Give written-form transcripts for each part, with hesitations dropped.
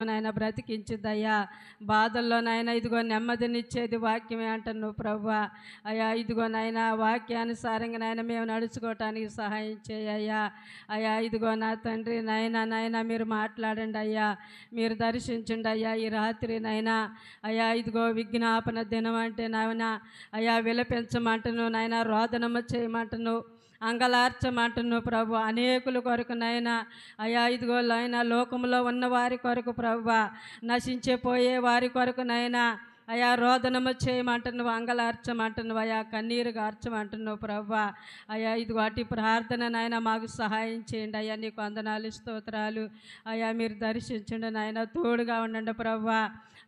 నాయన బ్రతికించుద్దయ్యా. బాధల్లో నాయన ఇదిగో నెమ్మదినిచ్చేది వాక్యమే అంటున్నావు ప్రభువా. అయ్యా ఇదిగో నాయన వాక్యానుసారంగా నాయన మేము నడుచుకోవటానికి సహాయం చేయయ్యా. అయ్యా ఇదిగో నా తండ్రి నాయన మీరు మాట్లాడండి అయ్యా, మీరు దర్శించండి అయ్యా ఈ రాత్రి నాయన. అయ్యా ఇదిగో విజ్ఞాపన దినం అంటే నాయన అయ్యా విలపించమంటును నాయన, రోదనము చేయమంటును, అంగలార్చమంటున్నావు ప్రభు. అనేకుల కొరకు నాయన అయ్యా ఇదిగో నాయన లోకంలో ఉన్న వారి కొరకు ప్రభు, నశించిపోయే వారి కొరకు నాయన అయా రోదనము చేయమంటున్నావు, అంగలార్చమంటున్నావు అయా, కన్నీరు గార్చమంటున్నావు ప్రభు. అయా ఇదిగో అటు ప్రార్థన నాయన మాకు సహాయం చేయండి అయ్యా. నీకు వందనాలు స్తోత్రాలు అయ్యా. మీరు దర్శించండి నాయన, తోడుగా ఉండండి ప్రభు.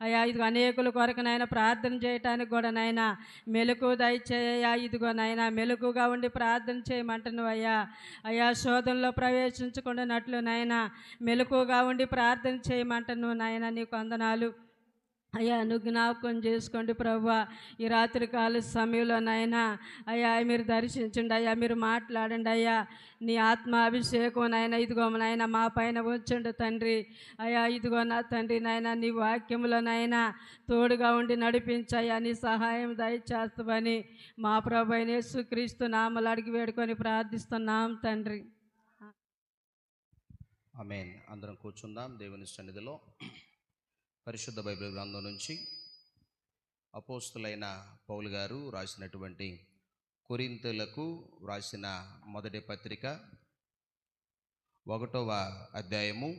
అయ్యా ఇదిగో అనేకుల కొరకు నాయన ప్రార్థన చేయటానికి కూడా నాయన మెలకు దయచేయ. ఇదిగో నాయన మెలకుగా ఉండి ప్రార్థన చేయమంటున్నావు అయ్యా. అయ్యా శోధనలో ప్రవేశించుకున్నట్లు నాయన మెలకుగా ఉండి ప్రార్థన చేయమంటున్నావు నాయన. నీకు వందనాలు అయ్యా. నువ్వు జ్ఞాపకం చేసుకోండి ప్రభువా ఈ రాత్రి కాల సమయంలో నాయన. అయ్యా మీరు దర్శించండి అయ్యా, మీరు మాట్లాడండి అయ్యా. నీ ఆత్మాభిషేకం నాయన ఇదిగో నాయన మా పైన ఉంచండి తండ్రి. అయ్యా ఇదిగో నా తండ్రి నాయన నీ వాక్యంలో నాయన తోడుగా ఉండి నడిపించయ్యా. నీ సహాయం దయచేస్తావని మా ప్రభు అయిన యేసుక్రీస్తు నామములో అడిగి వేడుకొని ప్రార్థిస్తున్నాం తండ్రి. ఆమేన్. అందరం కూర్చుందాం దేవుని సన్నిధిలో. పరిశుద్ధ బైబిల్ గ్రంథం నుంచి అపోస్తులైన పౌలు గారు రాసినటువంటి కొరింథీయులకు రాసిన మొదటి పత్రిక 1వ అధ్యాయము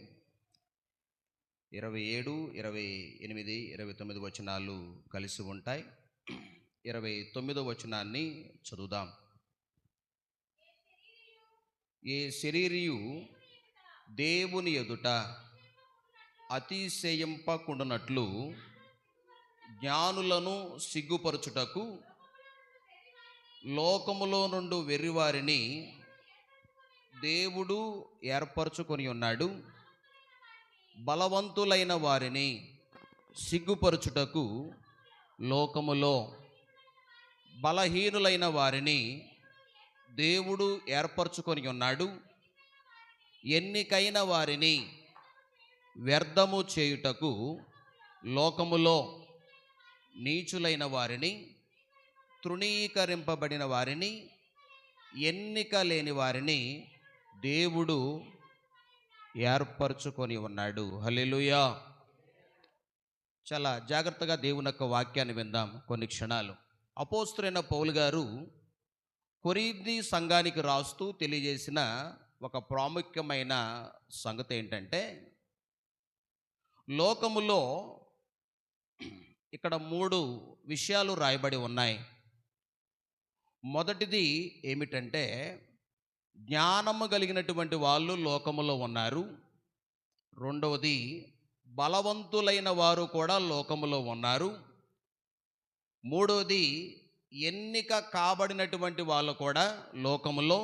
27, 28, 29 వచనాలు కలిసి ఉంటాయి. 29వ వచనాన్ని చదువుదాం. ఏ శరీరియు దేవుని ఎదుట అతిశయింపకుండునట్లు జ్ఞానులను సిగ్గుపరచుటకు లోకములో నుండి వెర్రివారిని దేవుడు ఏర్పరచుకొని ఉన్నాడు. బలవంతులైన వారిని సిగ్గుపరచుటకు లోకములో బలహీనులైన వారిని దేవుడు ఏర్పరచుకొని ఉన్నాడు. ఎన్నికైన వారిని వ్యర్థము చేయుటకు లోకములో నీచులైన వారిని, తృణీకరింపబడిన వారిని, ఎన్నిక లేని వారిని దేవుడు ఏర్పరచుకొని ఉన్నాడు. హల్లెలూయా. చాలా జాగ్రత్తగా దేవుని యొక్క వాక్యాన్ని విందాం కొన్ని క్షణాలు. అపోస్తులైన పౌలు గారు కొరింథీ సంఘానికి రాస్తూ తెలియజేసిన ఒక ప్రాముఖ్యమైన సంగతి ఏంటంటే, లోకములో ఇక్కడ 3 విషయాలు రాయబడి ఉన్నాయి. మొదటిది ఏమిటంటే, జ్ఞానము కలిగినటువంటి వాళ్ళు లోకములో ఉన్నారు. రెండవది బలవంతులైన వారు కూడా లోకములో ఉన్నారు. మూడవది ఎన్నిక కాబడినటువంటి వాళ్ళు కూడా లోకములో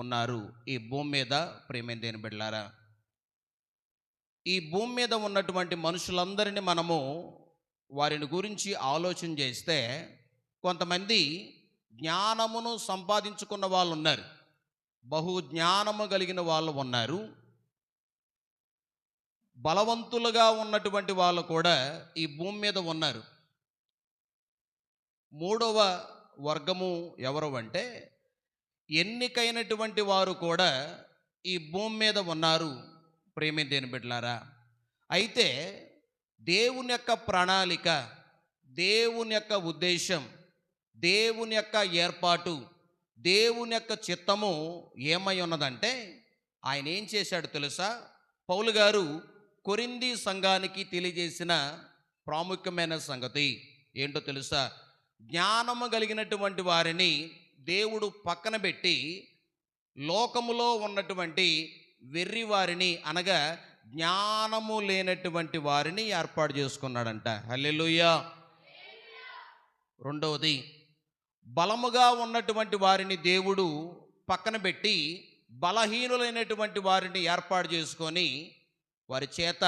ఉన్నారు. ఈ భూమి మీద ప్రియమైన దేవుని బిడ్డలారా, ఈ భూమి మీద ఉన్నటువంటి మనుషులందరినీ మనము వారిని గురించి ఆలోచన చేస్తే, కొంతమంది జ్ఞానమును సంపాదించుకున్న వాళ్ళు ఉన్నారు, బహు జ్ఞానము కలిగిన వాళ్ళు ఉన్నారు. బలవంతులుగా ఉన్నటువంటి వాళ్ళు కూడా ఈ భూమి మీద ఉన్నారు. మూడవ వర్గము ఎవరు అంటే, ఎన్నికైనటువంటి వారు కూడా ఈ భూమి మీద ఉన్నారు. ప్రేమ దేని బిడ్డలారా, అయితే దేవుని యొక్క ప్రణాళిక, దేవుని యొక్క ఉద్దేశం, దేవుని యొక్క ఏర్పాటు, దేవుని యొక్క చిత్తము ఏమై ఉన్నదంటే, ఆయన ఏం చేశాడు తెలుసా? పౌలు గారు కొరింథీ సంఘానికి తెలియజేసిన ప్రాముఖ్యమైన సంగతి ఏంటో తెలుసా? జ్ఞానము కలిగినటువంటి వారిని దేవుడు పక్కన పెట్టి లోకములో ఉన్నటువంటి వెర్రి వారిని, అనగా జ్ఞానము లేనటువంటి వారిని ఏర్పాటు చేసుకున్నాడంట. హల్లెలూయా. రెండవది, బలముగా ఉన్నటువంటి వారిని దేవుడు పక్కన పెట్టి బలహీనులైనటువంటి వారిని ఏర్పాటు చేసుకొని వారి చేత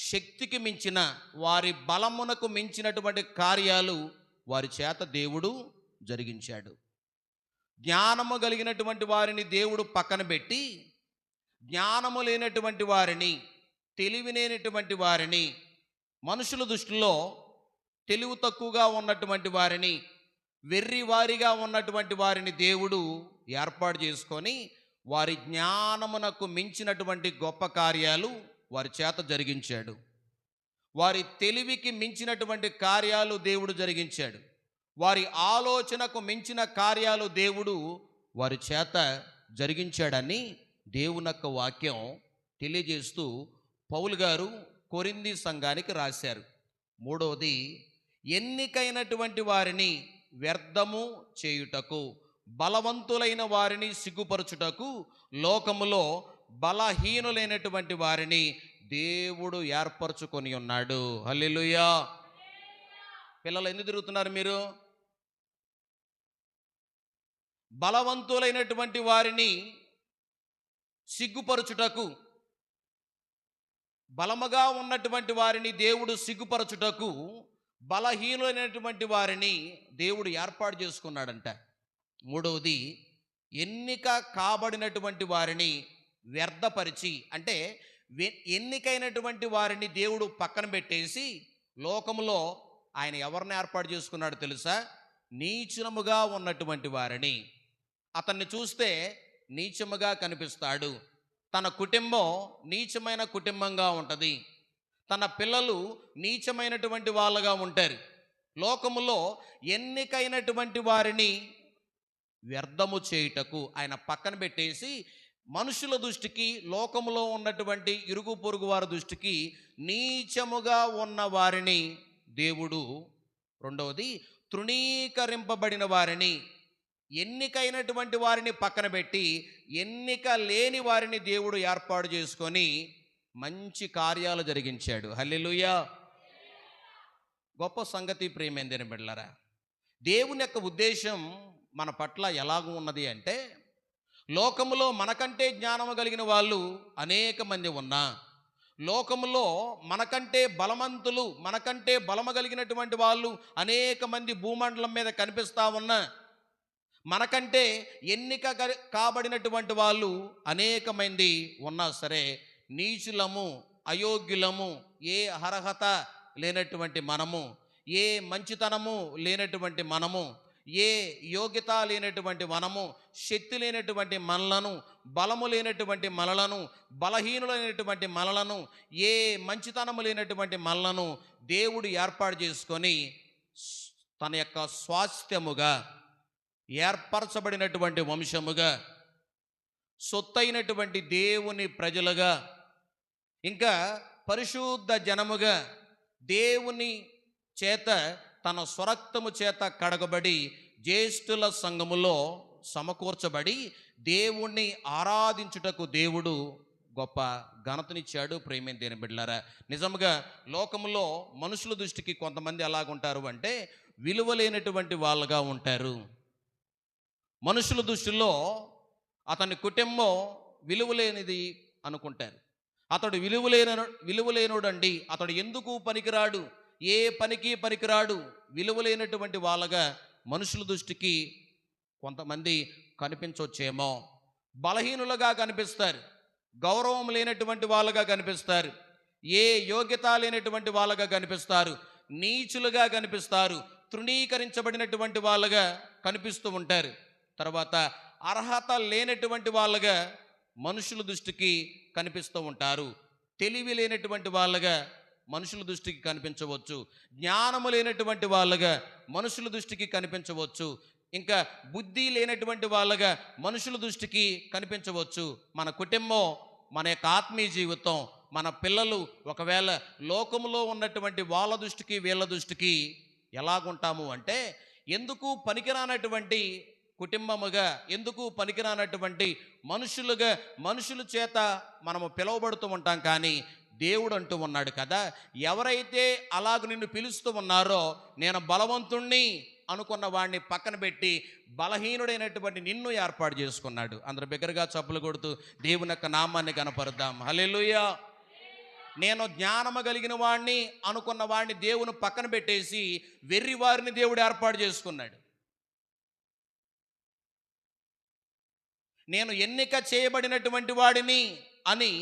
శక్తికి మించిన, వారి బలమునకు మించినటువంటి కార్యాలు వారి చేత దేవుడు జరిగించాడు. జ్ఞానము కలిగినటువంటి వారిని దేవుడు పక్కన పెట్టి జ్ఞానము లేనటువంటి వారిని, తెలివినేనటువంటి వారిని, మనుషుల దృష్టిలో తెలివి తక్కువగా ఉన్నటువంటి వారిని, వెర్రివారిగా ఉన్నటువంటి వారిని దేవుడు ఏర్పాటు చేసుకొని వారి జ్ఞానమునకు మించినటువంటి గొప్ప కార్యాలు వారి చేత జరిగించాడు. వారి తెలివికి మించినటువంటి కార్యాలు దేవుడు జరిగించాడు. వారి ఆలోచనకు మించిన కార్యాలు దేవుడు వారి చేత జరిగించాడని దేవుని యొక్క వాక్యం తెలియజేస్తూ పౌలు గారు కొరింథీ సంఘానికి రాశారు. మూడవది, ఎన్నికైనటువంటి వారిని వ్యర్థము చేయుటకు, బలవంతులైన వారిని సిగ్గుపరచుటకు, లోకములో బలహీనులైనటువంటి వారిని దేవుడు ఏర్పరచుకొని ఉన్నాడు. హల్లెలూయా. పిల్లలు ఎందుకు తిరుగుతున్నారు మీరు? బలవంతులైనటువంటి వారిని సిగ్గుపరచుటకు, బలముగా ఉన్నటువంటి వారిని దేవుడు సిగ్గుపరచుటకు, బలహీనులైనటువంటి వారిని దేవుడు ఏర్పాటు చేసుకున్నాడంట. మూడవది, ఎన్నిక కాబడినటువంటి వారిని వ్యర్థపరిచి, అంటే ఎన్నికైనటువంటి వారిని దేవుడు పక్కన పెట్టేసి లోకములో ఆయన ఎవరిని ఏర్పాటు చేసుకున్నాడు తెలుసా? నీచముగా ఉన్నటువంటి వారిని. అతన్ని చూస్తే నీచముగా కనిపిస్తాడు. తన కుటుంబం నీచమైన కుటుంబంగా ఉంటుంది. తన పిల్లలు నీచమైనటువంటి వాళ్ళగా ఉంటారు. లోకములో ఎన్నికైనటువంటి వారిని వ్యర్థము చేయుటకు ఆయన పక్కన పెట్టేసి మనుషుల దృష్టికి, లోకములో ఉన్నటువంటి ఇరుగు పొరుగు వారి దృష్టికి నీచముగా ఉన్న వారిని దేవుడు, రెండవది తృణీకరింపబడిన వారిని, ఎన్నికైనటువంటి వారిని పక్కన పెట్టి ఎన్నిక లేని వారిని దేవుడు ఏర్పాటు చేసుకొని మంచి కార్యాలు జరిగించాడు. హల్లెలూయా. గొప్ప సంగతి ప్రియమైనదేని బిడ్డలారా. దేవుని యొక్క ఉద్దేశం మన పట్ల ఎలాగూ ఉన్నది అంటే, లోకములో మనకంటే జ్ఞానము కలిగిన వాళ్ళు అనేక మంది ఉన్నా, లోకములో మనకంటే బలవంతులు, మనకంటే బలము కలిగినటువంటి వాళ్ళు అనేక మంది భూమండలం మీద కనిపిస్తూ ఉన్నా, మనకంటే ఎన్నిక కాబడినటువంటి వాళ్ళు అనేక మంది ఉన్నా సరే, నీచులము, అయోగ్యులము, ఏ అర్హత లేనటువంటి మనము, ఏ మంచితనము లేనటువంటి మనము, ఏ యోగ్యత లేనటువంటి మనము, శక్తి లేనటువంటి మనలను, బలము లేనటువంటి మనలను, బలహీనులైనటువంటి మనలను, ఏ మంచితనము లేనటువంటి మనలను దేవుడు ఏర్పాటు చేసుకొని తన యొక్క స్వాస్థ్యముగా, ఏర్పరచబడినటువంటి వంశముగా, సొత్తైనటువంటి దేవుని ప్రజలుగా, ఇంకా పరిశుద్ధ జనముగా, దేవుని చేత తన స్వరక్తము చేత కడగబడి జ్యేష్ఠుల సంఘములో సమకూర్చబడి దేవుణ్ణి ఆరాధించుటకు దేవుడు గొప్ప ఘనతనిచ్చాడు. ప్రేమైన దేని బిడ్డలారా, నిజముగా లోకములో మనుషుల దృష్టికి కొంతమంది ఎలాగుంటారు అంటే విలువలేనటువంటి వాళ్ళుగా ఉంటారు. మనుషుల దృష్టిలో అతని కుటుంబం విలువలేనిది అనుకుంటారు. అతడు విలువలేనుడండి, అతడు ఎందుకు పనికిరాడు, ఏ పనికి పనికిరాడు, విలువలేనటువంటి వాళ్ళగా మనుషుల దృష్టికి కొంతమంది కనిపించవచ్చేమో. బలహీనులుగా కనిపిస్తారు, గౌరవం లేనటువంటి వాళ్ళగా కనిపిస్తారు, ఏ యోగ్యత లేనటువంటి వాళ్ళగా కనిపిస్తారు, నీచులుగా కనిపిస్తారు, తృణీకరించబడినటువంటి వాళ్ళగా కనిపిస్తూ ఉంటారు. తర్వాత అర్హత లేనటువంటి వాళ్ళగా మనుషుల దృష్టికి కనిపిస్తూ ఉంటారు. తెలివి లేనటువంటి వాళ్ళగా మనుషుల దృష్టికి కనిపించవచ్చు, జ్ఞానము లేనటువంటి వాళ్ళగా మనుషుల దృష్టికి కనిపించవచ్చు, ఇంకా బుద్ధి లేనటువంటి వాళ్ళగా మనుషుల దృష్టికి కనిపించవచ్చు. మన కుటుంబం, మన యొక్క ఆత్మీయ జీవితం, మన పిల్లలు ఒకవేళ లోకములో ఉన్నటువంటి వాళ్ళ దృష్టికి, వీళ్ళ దృష్టికి ఎలాగుంటాము అంటే, ఎందుకు పనికిరానటువంటి కుటుంబముగా, ఎందుకు పనికిరానటువంటి మనుషులుగా, మనుషుల చేత మనము పిలువబడుతూ ఉంటాం. కానీ దేవుడు అంటూ ఉన్నాడు కదా, ఎవరైతే అలాగ నిన్ను పిలుస్తూ ఉన్నారో, నేను బలవంతుణ్ణి అనుకున్న వాడిని పక్కన పెట్టి బలహీనుడైనటువంటి నిన్ను ఏర్పాటు చేసుకున్నాడు. అందరు బిగ్గరగా చప్పులు కొడుతూ దేవుని యొక్క నామాన్ని కనపరుద్దాం. హల్లెలూయా. నేను జ్ఞానము కలిగిన వాడిని అనుకున్న వాడిని దేవుని పక్కన పెట్టేసి వెర్రి వారిని దేవుడు ఏర్పాటు చేసుకున్నాడు. నేను ఎన్నిక చేయబడినటువంటి వాడిని అని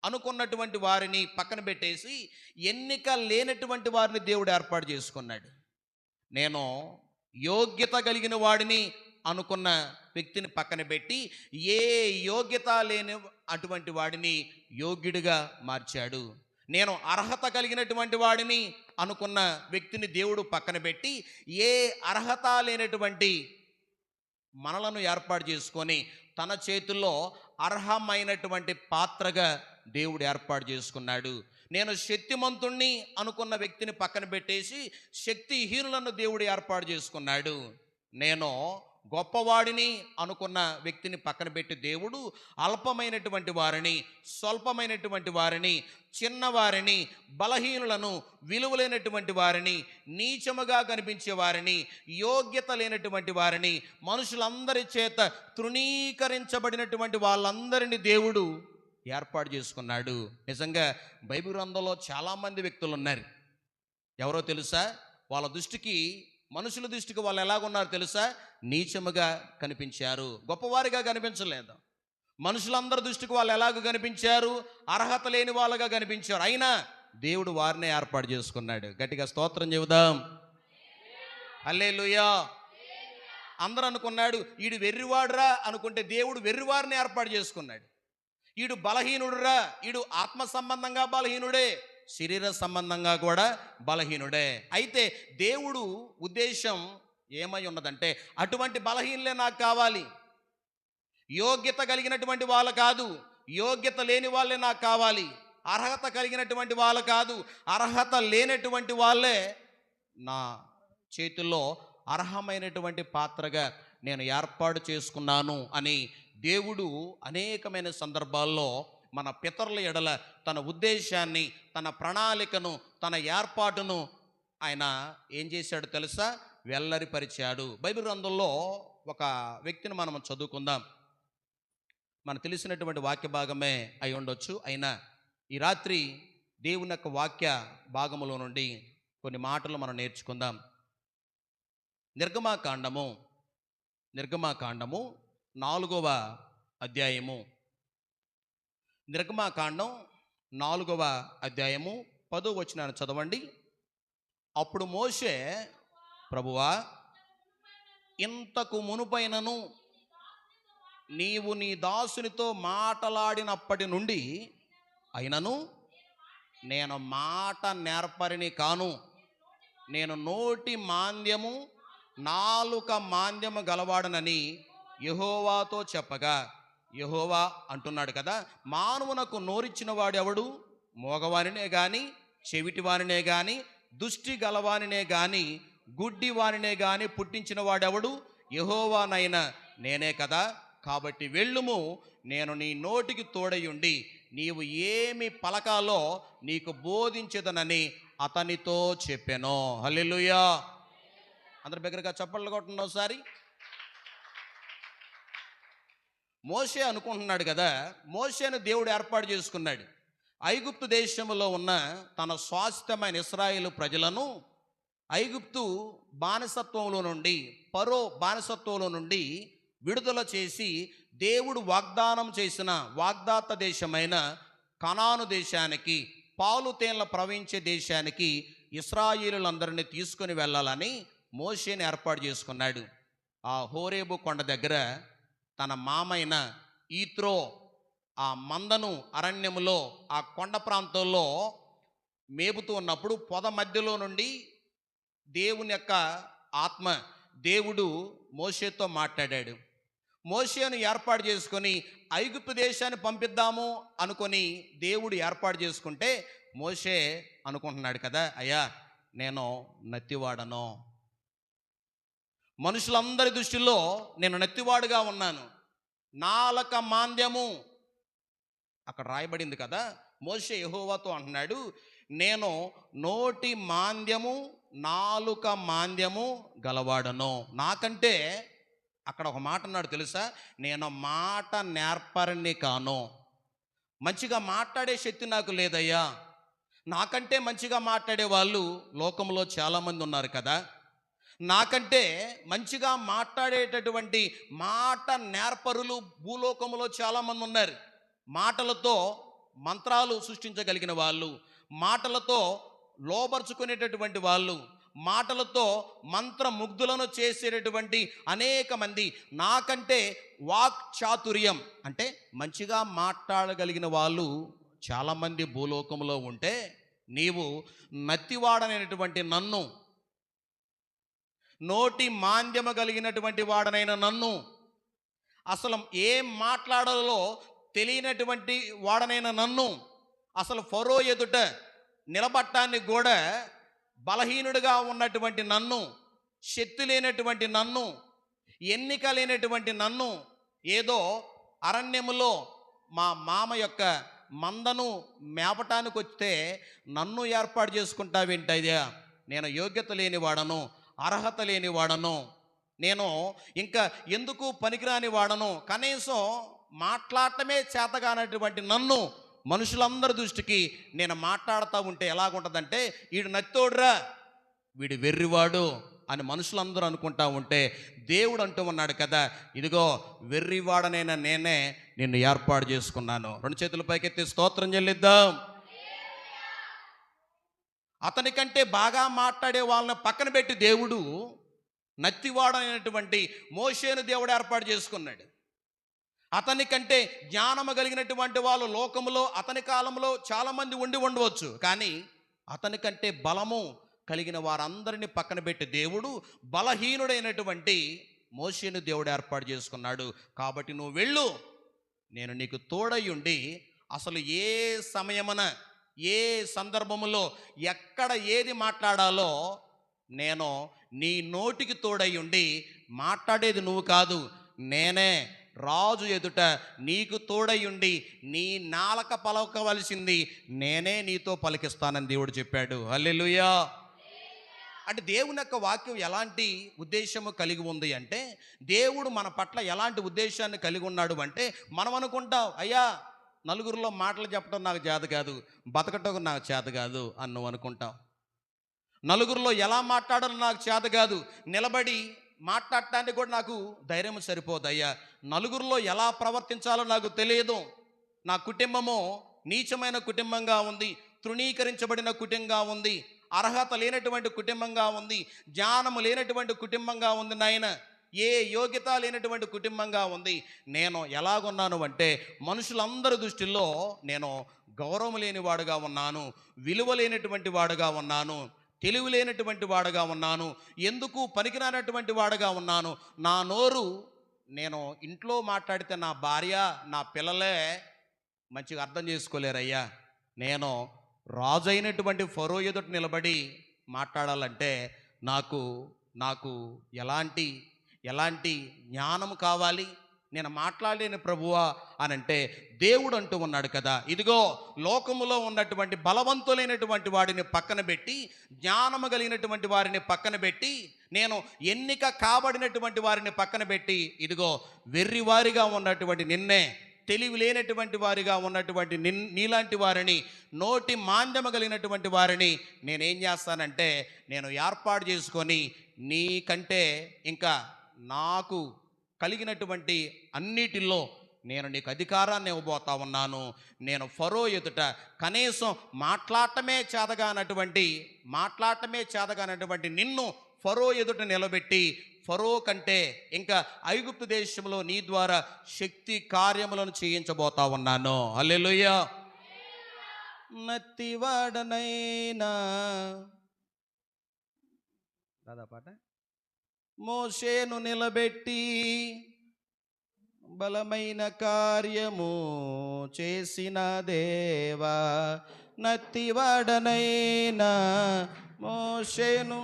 అనుకున్నటువంటి వారిని పక్కన పెట్టేసి ఎన్నిక లేనటువంటి వారిని దేవుడు ఏర్పాటు చేసుకున్నాడు. నేను యోగ్యత కలిగిన వాడిని అనుకున్న వ్యక్తిని పక్కన పెట్టి ఏ యోగ్యత లేని అటువంటి వాడిని యోగ్యుడిగా మార్చాడు. నేను అర్హత కలిగినటువంటి వాడిని అనుకున్న వ్యక్తిని దేవుడు పక్కన పెట్టి ఏ అర్హత లేనటువంటి మనలను ఏర్పాటు చేసుకొని తన చేతుల్లో అర్హమైనటువంటి పాత్రగా దేవుడు ఏర్పాటు చేసుకున్నాడు. నేను శక్తిమంతుణ్ణి అనుకున్న వ్యక్తిని పక్కన పెట్టేసి శక్తిహీనులను దేవుడు ఏర్పాటు చేసుకున్నాడు. నేను గొప్పవాడిని అనుకున్న వ్యక్తిని పక్కన పెట్టి దేవుడు అల్పమైనటువంటి వారిని, స్వల్పమైనటువంటి వారిని, చిన్నవారిని, బలహీనులను, విలువలేనటువంటి వారిని, నీచముగా కనిపించే వారిని, యోగ్యత లేనటువంటి వారిని, మనుషులందరి చేత తృణీకరించబడినటువంటి వాళ్ళందరినీ దేవుడు ఏర్పాటు చేసుకున్నాడు. నిజంగా బైబిల్ గ్రంథంలో చాలామంది వ్యక్తులు ఉన్నారు. ఎవరో తెలుసా? వాళ్ళ దృష్టికి, మనుషుల దృష్టికి వాళ్ళు ఎలాగున్నారు తెలుసా? నీచముగా కనిపించారు, గొప్పవారిగా కనిపించలేదు. మనుషులందరి దృష్టికి వాళ్ళు ఎలాగ కనిపించారు? అర్హత లేని వాళ్ళగా కనిపించారు. అయినా దేవుడు వారినే ఏర్పాటు చేసుకున్నాడు. గట్టిగా స్తోత్రం చెబుదాం. హల్లెలూయా. అందరూ అనుకున్నాడు ఈడు వెర్రివాడురా అనుకుంటే దేవుడు వెర్రివారిని ఏర్పాటు చేసుకున్నాడు. ఈడు బలహీనుడురా, ఈడు ఆత్మ సంబంధంగా బలహీనుడే, శరీర సంబంధంగా కూడా బలహీనుడే. అయితే దేవుడు ఉద్దేశం ఏమై ఉన్నదంటే అటువంటి బలహీనులే నాకు కావాలి, యోగ్యత కలిగినటువంటి వాళ్ళు కాదు, యోగ్యత లేని వాళ్ళే నాకు కావాలి, అర్హత కలిగినటువంటి వాళ్ళు కాదు, అర్హత లేనటువంటి వాళ్ళే నా చేతుల్లో అర్హమైనటువంటి పాత్రగా నేను ఏర్పాటు చేసుకున్నాను అని దేవుడు అనేకమైన సందర్భాల్లో మన పితరుల ఎడల తన ఉద్దేశాన్ని, తన ప్రణాళికను, తన ఏర్పాటును ఆయన ఏం చేశాడు తెలుసా? వెల్లరిపరిచాడు. బైబిల్ గ్రంథంలో ఒక వ్యక్తిని మనం చదువుకుందాం. మనకు తెలిసినటువంటి వాక్య భాగమే అయి ఉండొచ్చు. అయినా ఈ రాత్రి దేవుని యొక్క వాక్య భాగములో నుండి కొన్ని మాటలు మనం నేర్చుకుందాం. నిర్గమాకాండము 4వ అధ్యాయము. నిర్గమాకాండం 4వ అధ్యాయము 10వ వచనాన్ని చదవండి. అప్పుడు మోషే, ప్రభువా, ఇంతకు మునుపైనను నీవు నీ దాసునితో మాటలాడినప్పటి నుండి అయినను నేను మాట నేర్పరిని కాను, నేను నోటి మాంద్యము నాలుక మాంద్యము గలవాడనని యెహోవాతో చెప్పగా, యెహోవా అంటున్నాడు కదా, మానవునకు నోరిచ్చిన వాడెవడు? మోగవానినే గాని, చెవిటి వానినే గాని, దుష్టి గలవానినే గాని, గుడ్డి వానినే గాని పుట్టించిన వాడెవడు? యెహోవానైనా నేనే కదా. కాబట్టి వెళ్ళుము, నేను నీ నోటికి తోడయుండి నీవు ఏమి పలకాలో నీకు బోధించదనని అతనితో చెప్పెను. హల్లెలూయా. అందరి దగ్గరగా చప్పట్లు కొట్టండి ఒకసారి. మోషే అనుకుంటున్నాడు కదా, మోషేను దేవుడు ఏర్పాటు చేసుకున్నాడు. ఐగుప్తు దేశంలో ఉన్న తన స్వాస్థ్యమైన ఇశ్రాయేలు ప్రజలను ఐగుప్తు బానిసత్వంలో నుండి, ఫరో బానిసత్వంలో నుండి విడుదల చేసి దేవుడు వాగ్దానం చేసిన వాగ్దాత దేశమైన కనాను దేశానికి, పాలు తేళ్ల ప్రవహించే దేశానికి ఇశ్రాయేలులందరినీ తీసుకొని వెళ్ళాలని మోషేని ఏర్పాటు చేసుకున్నాడు. ఆ హోరేబు కొండ దగ్గర తన మామైన ఈత్రో ఆ మందను అరణ్యములో, ఆ కొండ ప్రాంతంలో మేపుతూ ఉన్నప్పుడు పొద మధ్యలో నుండి దేవుని యొక్క ఆత్మ, దేవుడు మోషేతో మాట్లాడాడు. మోషేను ఏర్పాటు చేసుకొని ఐగుప్తు దేశాన్ని పంపిద్దాము అనుకొని దేవుడు ఏర్పాటు చేసుకుంటే మోషే అనుకుంటున్నాడు కదా, అయ్యా నేను నత్తివాడను, మనుషులందరి దృష్టిలో నేను నత్తివాడుగా ఉన్నాను, నాలుక మాంద్యము, అక్కడ రాయబడింది కదా. మోషే యెహోవాతో అంటున్నాడు, నేను నోటి మాంద్యము నాలుక మాంద్యము గలవాడను. నాకంటే అక్కడ ఒక మాట అన్నాడు తెలుసా, నేను మాట నేర్పరిని కాను, మంచిగా మాట్లాడే శక్తి నాకు లేదయ్యా. నాకంటే మంచిగా మాట్లాడే వాళ్ళు లోకంలో చాలామంది ఉన్నారు కదా, నాకంటే మంచిగా మాట్లాడేటటువంటి మాట నేర్పరులు భూలోకంలో చాలామంది ఉన్నారు. మాటలతో మంత్రాలు సృష్టించగలిగిన వాళ్ళు, మాటలతో లోబరుచుకునేటటువంటి వాళ్ళు, మాటలతో మంత్రముగ్ధులను చేసేటటువంటి అనేక మంది, నాకంటే వాక్ చాతుర్యం అంటే మంచిగా మాట్లాడగలిగిన వాళ్ళు చాలామంది భూలోకంలో ఉంటే, నీవు నత్తివాడనైనటువంటి నన్ను, నోటి మాంద్యము కలిగినటువంటి వాడనైన నన్ను, అసలు ఏం మాట్లాడాలో తెలియనటువంటి వాడనైన నన్ను, అసలు ఫరో ఎదుట నిలబట్టానికి కూడా బలహీనుడిగా ఉన్నటువంటి నన్ను, శక్తి లేనటువంటి నన్ను, ఎన్నిక లేనటువంటి నన్ను, ఏదో అరణ్యములో మా మామ యొక్క మందను మేపటానికి వస్తే నన్ను ఏర్పాటు చేసుకుంటావేంటయ్యా? నేను యోగ్యత లేనివాడను, అర్హత లేనివాడను, నేను ఇంకా ఎందుకు పనికిరాని వాడను, కనీసం మాట్లాడటమే చేతగానటువంటి నన్ను మనుషులందరి దృష్టికి నేను మాట్లాడుతూ ఉంటే ఎలాగుంటుందంటే, వీడు నత్తోడురా, వీడు వెర్రివాడు అని మనుషులందరూ అనుకుంటా ఉంటే, దేవుడు అంటూ ఉన్నాడు కదా, ఇదిగో వెర్రివాడనైనా నేనే నిన్ను ఏర్పాటు చేసుకున్నాను. 2 చేతుల పైకెత్తి స్తోత్రం చెల్లిద్దాం. అతనికంటే బాగా మాట్లాడే వాళ్ళని పక్కన పెట్టి దేవుడు నత్తివాడనైనటువంటి మోషేను దేవుడు ఏర్పాటు చేసుకున్నాడు. అతని కంటే జ్ఞానము కలిగినటువంటి వాళ్ళు లోకములో అతని కాలంలో చాలామంది ఉండి ఉండవచ్చు, కానీ అతని కంటే బలము కలిగిన వారందరినీ పక్కన పెట్టి దేవుడు బలహీనుడైనటువంటి మోషేను దేవుడు ఏర్పాటు చేసుకున్నాడు. కాబట్టి నువ్వు వెళ్ళు, నేను నీకు తోడై ఉండి అసలు ఏ సమయమున ఏ సందర్భములో ఎక్కడ ఏది మాట్లాడాలో నేను నీ నోటికి తోడై ఉండి, మాట్లాడేది నువ్వు కాదు, నేనే రాజు ఎదుట నీకు తోడయుండి నీ నాలక పలకవలసింది నేనే నీతో పలికిస్తానని దేవుడు చెప్పాడు. హల్లెలూయా. అంటే దేవుని యొక్క వాక్యం ఎలాంటి ఉద్దేశము కలిగి ఉంది అంటే, దేవుడు మన పట్ల ఎలాంటి ఉద్దేశాన్ని కలిగి ఉన్నాడు అంటే, మనం అనుకుంటాం, అయ్యా నలుగురిలో మాటలు చెప్పడం నాకు చేత కాదు, బతకటం నాకు చేత కాదు అని నువ్వు అనుకుంటావు. నలుగురిలో ఎలా మాట్లాడాలో నాకు చేత కాదు, నిలబడి మాట్లాడటానికి కూడా నాకు ధైర్యం సరిపోదయ్యా, నలుగురిలో ఎలా ప్రవర్తించాలో నాకు తెలియదు, నా కుటుంబము నీచమైన కుటుంబంగా ఉంది, తృణీకరించబడిన కుటుంబంగా ఉంది, అర్హత లేనటువంటి కుటుంబంగా ఉంది, జ్ఞానము లేనటువంటి కుటుంబంగా ఉంది నాయన, ఏ యోగ్యత లేనటువంటి కుటుంబంగా ఉంది. నేను ఎలాగున్నాను అంటే, మనుషులందరి దృష్టిలో నేను గౌరవం లేని వాడుగా ఉన్నాను, విలువ లేనటువంటి వాడుగా ఉన్నాను, తెలివి లేనటువంటి వాడుగా ఉన్నాను, ఎందుకు పనికిరానటువంటి వాడుగా ఉన్నాను. నా నోరు నేను ఇంట్లో మాట్లాడితే నా భార్య నా పిల్లలే మంచిగా అర్థం చేసుకోలేరయ్యా, నేను రాజు అయినటువంటి ఫరో ఎదుట నిలబడి మాట్లాడాలంటే నాకు ఎలాంటి జ్ఞానం కావాలి, నేను మాట్లాడలేని ప్రభువా అని అంటే, దేవుడు అంటూ ఉన్నాడు కదా, ఇదిగో లోకములో ఉన్నటువంటి బలవంతులైనటువంటి వాడిని పక్కన పెట్టి, జ్ఞానము కలిగినటువంటి వారిని పక్కన పెట్టి, నేను ఎన్నిక కాబడినటువంటి వారిని పక్కన పెట్టి, ఇదిగో వెర్రివారిగా ఉన్నటువంటి నిన్నే, తెలివి లేనటువంటి వారిగా ఉన్నటువంటి నీలాంటి వారిని, నోటి మాంద్యము కలిగినటువంటి వారిని నేనేం చేస్తానంటే, నేను ఏర్పాటు చేసుకొని నీకంటే ఇంకా నాకు కలిగినటువంటి అన్నిటిలో నేను నీకు అధికారాన్ని ఇవ్వబోతా ఉన్నాను. నేను ఫరో ఎదుట కనీసం మాట్లాడటమే చేతగానటువంటి నిన్ను ఫరో ఎదుట నిలబెట్టి, ఫరో కంటే ఇంకా ఐగుప్తు దేశంలో నీ ద్వారా శక్తి కార్యములను చేయించబోతా ఉన్నాను. హల్లెలూయా. నత్తివాడనైనా దాదా పాట మోషేను నిలబెట్టి బలమైన కార్యము చేసిన దేవా, నత్తివాడనైనా మోషేను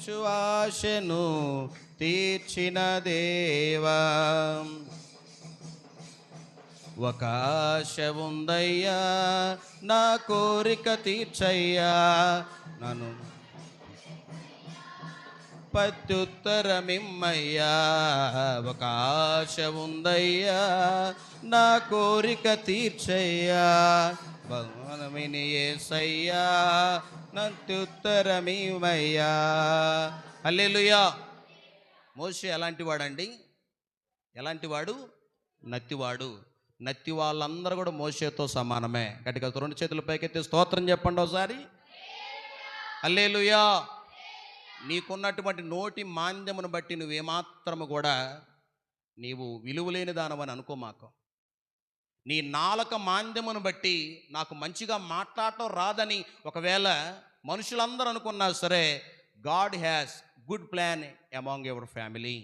సువాసను తీర్చిన దేవా, ఒక ఆశ ఉందయ్యా నా కోరిక తీర్చయ్యా, నన్ను ప్రత్యుత్తరమిమ్మయ్యా, ఒక ఆశ ఉందయ్యా నా కోరిక తీర్చయ్యా, భగవానమిని యేసయ్యా ప్రత్యుత్తరమిమ్మయ్యా. హల్లెలూయా. మోషే ఎలాంటి వాడండి? ఎలాంటి వాడు? నత్తివాడు. నత్తి వాళ్ళందరూ కూడా మోషేతో సమానమే. గట్టిగా 2 చేతుల పైకెత్తి స్తోత్రం చెప్పండి ఒకసారి. హల్లెలూయా. నీకున్నటువంటి నోటి మాంద్యమును బట్టి నువ్వేమాత్రము కూడా నీవు విలువలేని దానవని అనుకోమాకు. నీ నాలుక మాంద్యమును బట్టి నాకు మంచిగా మాట్లాడటం రాదని ఒకవేళ మనుషులందరూ అనుకున్నా సరే, God has good plan among your family.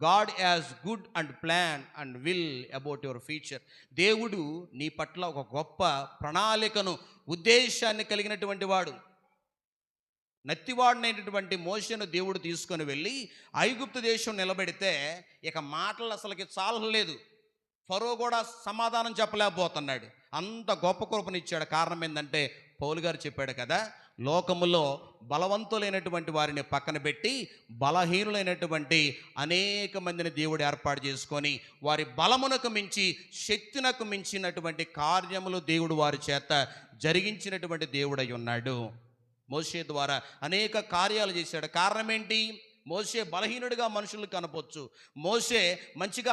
God has good and plan and will about your future. దేవుడు నీ పట్ల ఒక గొప్ప ప్రణాళికను, ఉద్దేశాన్ని కలిగినటువంటి వాడు. నత్తివాడినైనటువంటి మోషేను దేవుడు తీసుకొని వెళ్ళి ఐగుప్తు దేశం నిలబెడితే ఇక మాటలు అసలుకి చాలలేదు. ఫరో కూడా సమాధానం చెప్పలేకపోతున్నాడు. అంత గొప్ప కృపనిచ్చాడు. కారణం ఏంటంటే పౌలు గారు చెప్పాడు కదా, లోకములో బలవంతులైనటువంటి వారిని పక్కన పెట్టి బలహీనులైనటువంటి అనేక మందిని దేవుడు ఏర్పాటు చేసుకొని వారి బలమునకు మించి, శక్తినకు మించినటువంటి కార్యములు దేవుడు వారి చేత జరిగించినటువంటి దేవుడై ఉన్నాడు. మోషే ద్వారా అనేక కార్యాలు చేశాడు. కారణం ఏంటి? మోషే బలహీనుడిగా మనుషులకు కనపవచ్చు. మోషే మంచిగా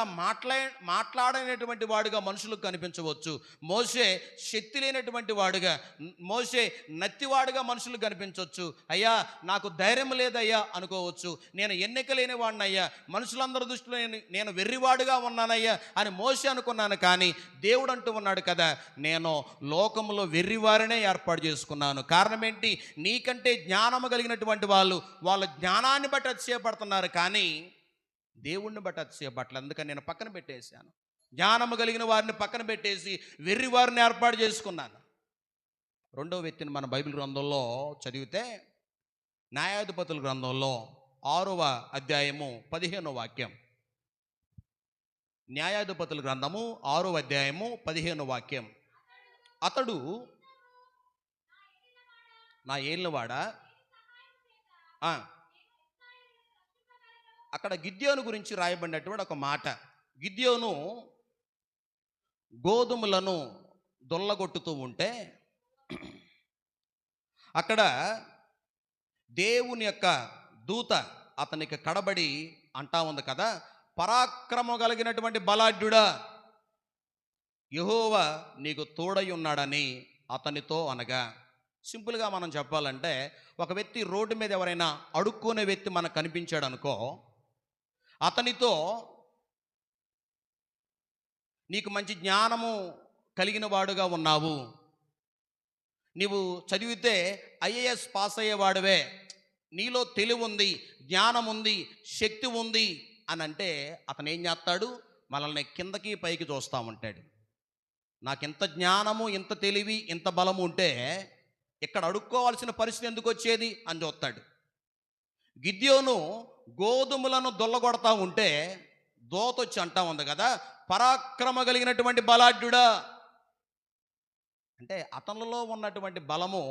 మాట్లాడనేటువంటి వాడుగా మనుషులకు కనిపించవచ్చు. మోషే శక్తి లేనటువంటి వాడుగా, మోషే నత్తివాడుగా మనుషులకు కనిపించవచ్చు. అయ్యా నాకు ధైర్యం లేదయ్యా అనుకోవచ్చు. నేను ఎన్నిక లేని వాడినయ్యా, మనుషులందరి దృష్టిలో నేను వెర్రివాడుగా ఉన్నానయ్యా అని మోషే అనుకున్నాను. కానీ దేవుడు అంటూ ఉన్నాడు కదా, నేను లోకంలో వెర్రివారినే ఏర్పాటు చేసుకున్నాను. కారణం ఏంటి? నీకంటే జ్ఞానము కలిగినటువంటి వాళ్ళ జ్ఞానాన్ని బట్టి అతిశయపడుతున్నారు, కానీ దేవుణ్ణి బట్టి అతిశయపడలేదు. అందుకని నేను పక్కన పెట్టేశాను. జ్ఞానము కలిగిన వారిని పక్కన పెట్టేసి వెర్రి వారిని ఏర్పాటు చేసుకున్నాను. రెండవ వ్యక్తిని మన బైబిల్ గ్రంథంలో చదివితే న్యాయాధిపతుల గ్రంథంలో 6వ అధ్యాయము 15వ వాక్యం. న్యాయాధిపతుల గ్రంథము 6వ అధ్యాయము 15వ వాక్యం. అతడు నా ఏలినవాడా. అక్కడ గిద్యోను గురించి రాయబడినటువంటి ఒక మాట. గిద్యోను గోధుమలను దొల్లగొట్టుతూ ఉంటే అక్కడ దేవుని యొక్క దూత అతనికి కడబడి అంటా ఉంది కదా, పరాక్రమం కలిగినటువంటి బలాఢ్యుడా, యెహోవా నీకు తోడై ఉన్నాడని అతనితో అనగా. సింపుల్గా మనం చెప్పాలంటే, ఒక వ్యక్తి రోడ్డు మీద ఎవరైనా అడుక్కునే వ్యక్తి మనకు కనిపించాడు అనుకో, అతనితో నీకు మంచి జ్ఞానము కలిగిన వాడుగా ఉన్నావు, నీవు చదివితే ఐఏఎస్ పాస్ అయ్యేవాడువే, నీలో తెలివి ఉంది, జ్ఞానం ఉంది, శక్తి ఉంది అని అంటే అతను ఏం చేస్తాడు? మనల్ని కిందకి పైకి చూస్తూ ఉంటాడు. నాకు ఇంత జ్ఞానము, ఇంత తెలివి, ఇంత బలము ఉంటే ఇక్కడ అడుక్కోవాల్సిన పరిస్థితి ఎందుకు వచ్చేది అని చూస్తాడు. గిద్యోను గోధుమలను దొల్లగొడతా ఉంటే దోత వచ్చి అంటా ఉంది కదా, పరాక్రమ కలిగినటువంటి బలాఢ్యుడా. అంటే అతనిలో ఉన్నటువంటి బలము